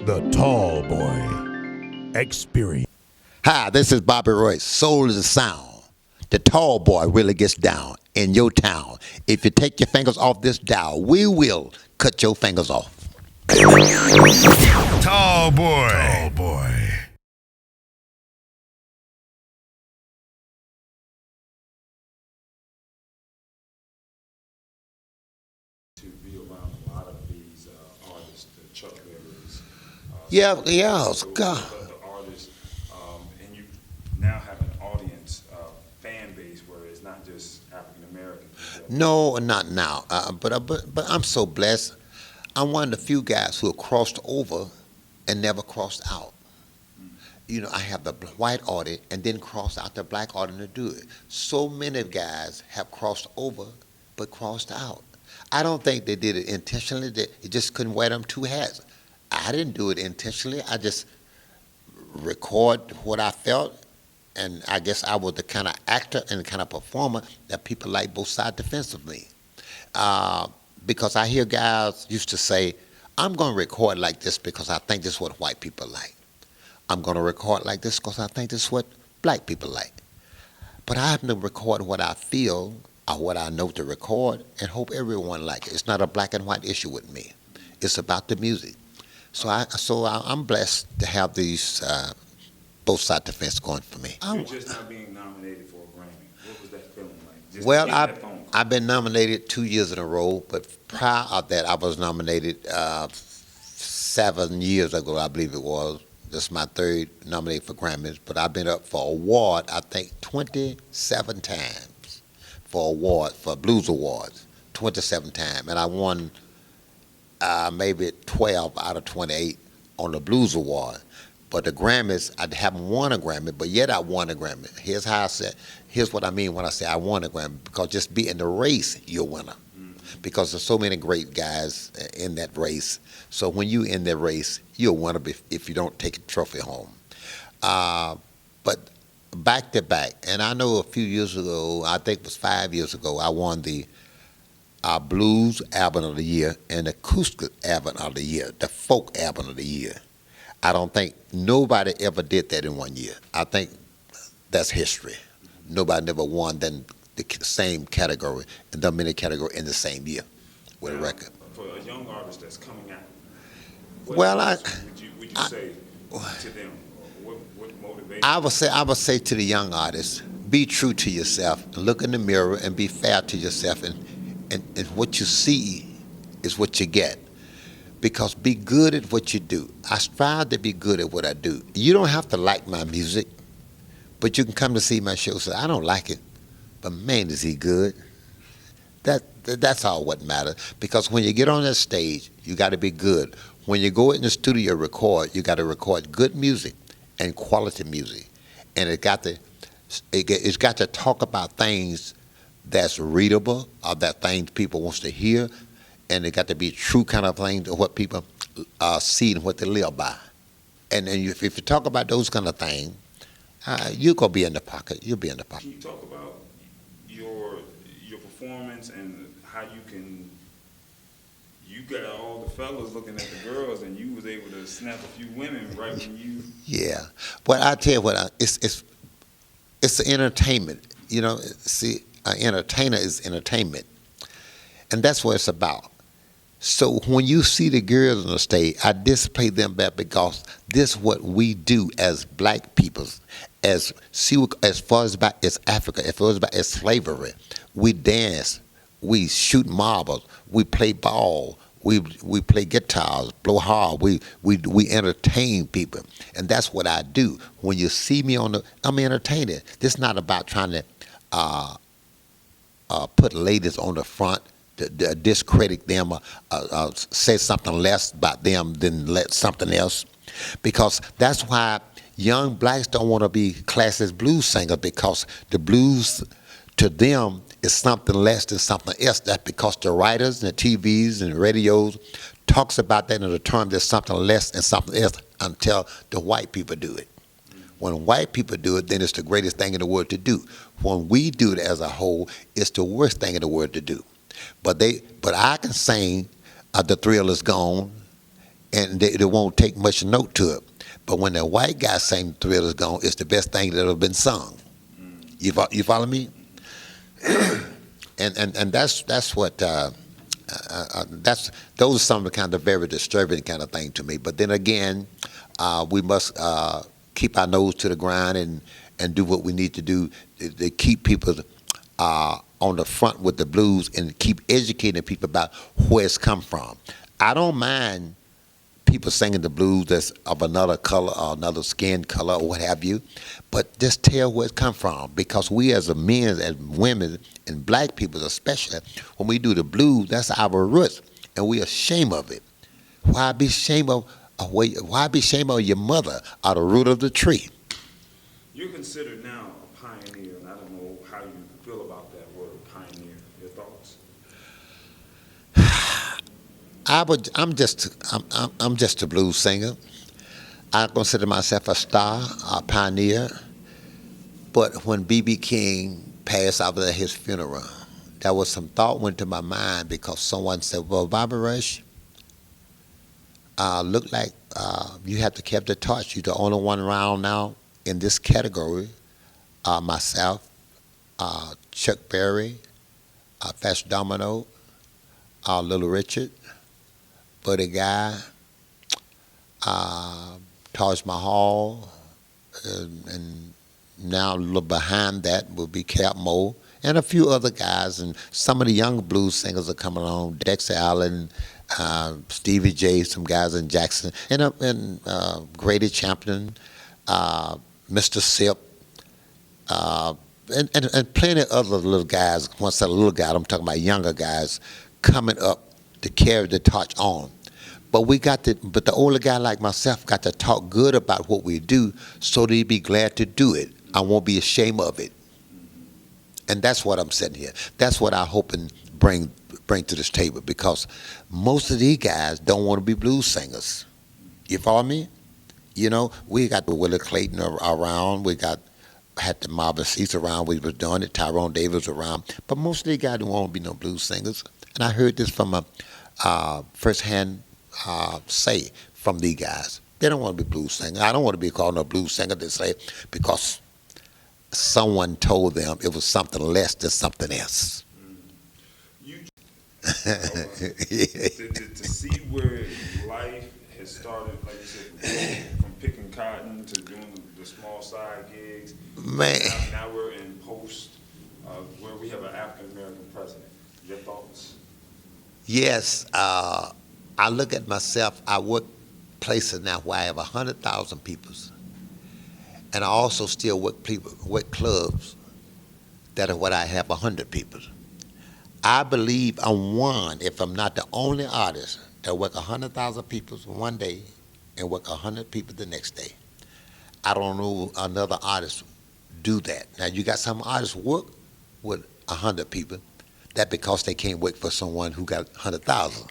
The Tall Boy Experience. Hi, this is Bobby Royce, Soul is the Sound. The tall boy really gets down in your town. If you take your fingers off this dial, we will cut your fingers off. Tall Boy. Tall Boy. To be around a lot of these artists, the Chuck Berrys, Yeah, yeah, God. the artists, and you now have an audience, fan base where it's not just African Americans. No, not now. But I'm so blessed. I'm one of the few guys who have crossed over and never crossed out. You know, I have the white audience and then crossed out the black audience to do it. So many guys have crossed over but crossed out. I don't think they did it intentionally. They just couldn't wear them two hats. I didn't do it intentionally. I just record what I felt, and I guess I was the kind of actor and the kind of performer that people like both sides defensively. Uh, because I hear guys used to say, I'm going to record like this because I think this is what white people like. I'm going to record like this because I think this is what black people like. But I have to record what I feel or what I know to record and hope everyone like it. It's not a black and white issue with me. It's about the music. I'm blessed to have these both side defense going for me. You're just not being nominated for a Grammy. What was that feeling like? Just Well, to get that phone call. I've been nominated 2 years in a row, but prior of that, I was nominated 7 years ago, I believe it was. This is my third nominated for Grammys, but I've been up for award, I think, 27 times for Blues Awards, 27 times, and I won maybe 12 out of 28 on the Blues Award. But the Grammys, I haven't won a Grammy, but yet I won a Grammy. Here's how I said, here's what I mean when I say I won a Grammy, because just be in the race, you're a winner. Because there's so many great guys in that race. So when you in that race, you're a winner if you don't take a trophy home. But back to back, and I know a few years ago, I think it was 5 years ago, I won the Blues Album of the Year and Acoustic Album of the Year, the Folk Album of the Year. I don't think nobody ever did that in 1 year. I think that's history. Nobody never won then the same category and the many category in the same year with a Now, record. for a young artist that's coming out, Well, would you say to them? Or what motivates? I would say to the young artists, be true to yourself, look in the mirror and be fair to yourself, and what you see is what you get. Because be good at what you do. I strive to be good at what I do. You don't have to like my music, but you can come to see my show and say, I don't like it, but man, is he good. That's all what matters. Because when you get on that stage, you got to be good. When you go in the studio record, you got to record good music and quality music, and it's got to talk about things that's readable or that things people wants to hear, and it got to be true kind of things of what people see and what they live by. And then if you talk about those kind of things, you're gonna be in the pocket. You'll be in the pocket. Can you talk about your performance and how you got all the fellas looking at the girls and you was able to snap a few women right when you. Yeah. Well, I tell you what, it's entertainment. You know, see, an entertainer is entertainment, and that's what it's about. So when you see the girls on the stage, I display them back because this is what we do as black people. As far as about as Africa, as far as about as slavery, we dance, we shoot marbles, we play ball, we play guitars, blow hard, we entertain people, and that's what I do. When you see me I'm entertaining. This is not about trying to put ladies on the front, to discredit them, say something less about them than let something else, because that's why young blacks don't want to be classed as blues singers, because the blues to them is something less than something else. That's because the writers and the TVs and the radios talks about that in the term there's something less than something else until the white people do it. When white people do it, then it's the greatest thing in the world to do. When we do it as a whole, it's the worst thing in the world to do. But I can sing "The Thrill Is Gone," and they won't take much note to it. But when the white guy sing Thriller's Gone, it's the best thing that ever been sung. You follow me? And that's what that's those are some of the kind of very disturbing kind of thing to me. But then again, we must keep our nose to the ground and do what we need to do to keep people on the front with the blues and keep educating people about where it's come from. I don't mind people singing the blues that's of another color or another skin color or what have you, but just tell where it come from, because we as a men and women and black people especially, when we do the blues, that's our roots, and we ashamed of it. Why be ashamed of why be ashamed of your mother or the root of the tree? You're considered now a pioneer, and I don't know how you feel about that word, pioneer. Your thoughts? I'm just a blues singer. I consider myself a star, a pioneer. But when B.B. King passed after his funeral, there was some thought went to my mind, because someone said, "Well, Bobby Rush, look like you have to keep the torch. You're the only one around now in this category. Myself, Chuck Berry, Fats Domino, Little Richard, Buddy Guy, Taj Mahal, and now a little behind that will be Cap Moe, and a few other guys, and some of the young blues singers are coming along, Dexter Allen, Stevie J, some guys in Jackson, and Grady Champion, Mr. Sip, and plenty of other little guys. Once I say little guy, I'm talking about younger guys coming up to carry the torch on. But but the older guy like myself got to talk good about what we do, so they'd be glad to do it. I won't be ashamed of it. And that's what I'm saying here. That's what I hope and bring to this table, because most of these guys don't want to be blues singers. You follow me? You know, we got the Willie Clayton around. We had the Marvin Cease around. We was doing it. Tyrone Davis around. But most of these guys don't want to be no blues singers. And I heard this from a first-hand say from these guys. They don't want to be blues singers. I don't want to be called a blues singer, they say, because someone told them it was something less than something else. To see where life has started, like you said, from picking cotton to doing the small side gigs. Man. Now we're in post where we have an African American president. Your thoughts? Yes, I look at myself. I work places now where I have 100,000 people, and I also still work clubs that are what I have 100 people. I believe I'm one, if I'm not the only artist, that work 100,000 people one day and work 100 people the next day. I don't know another artist do that. Now, you got some artists work with 100 people. That because they can't work for someone who got 100,000.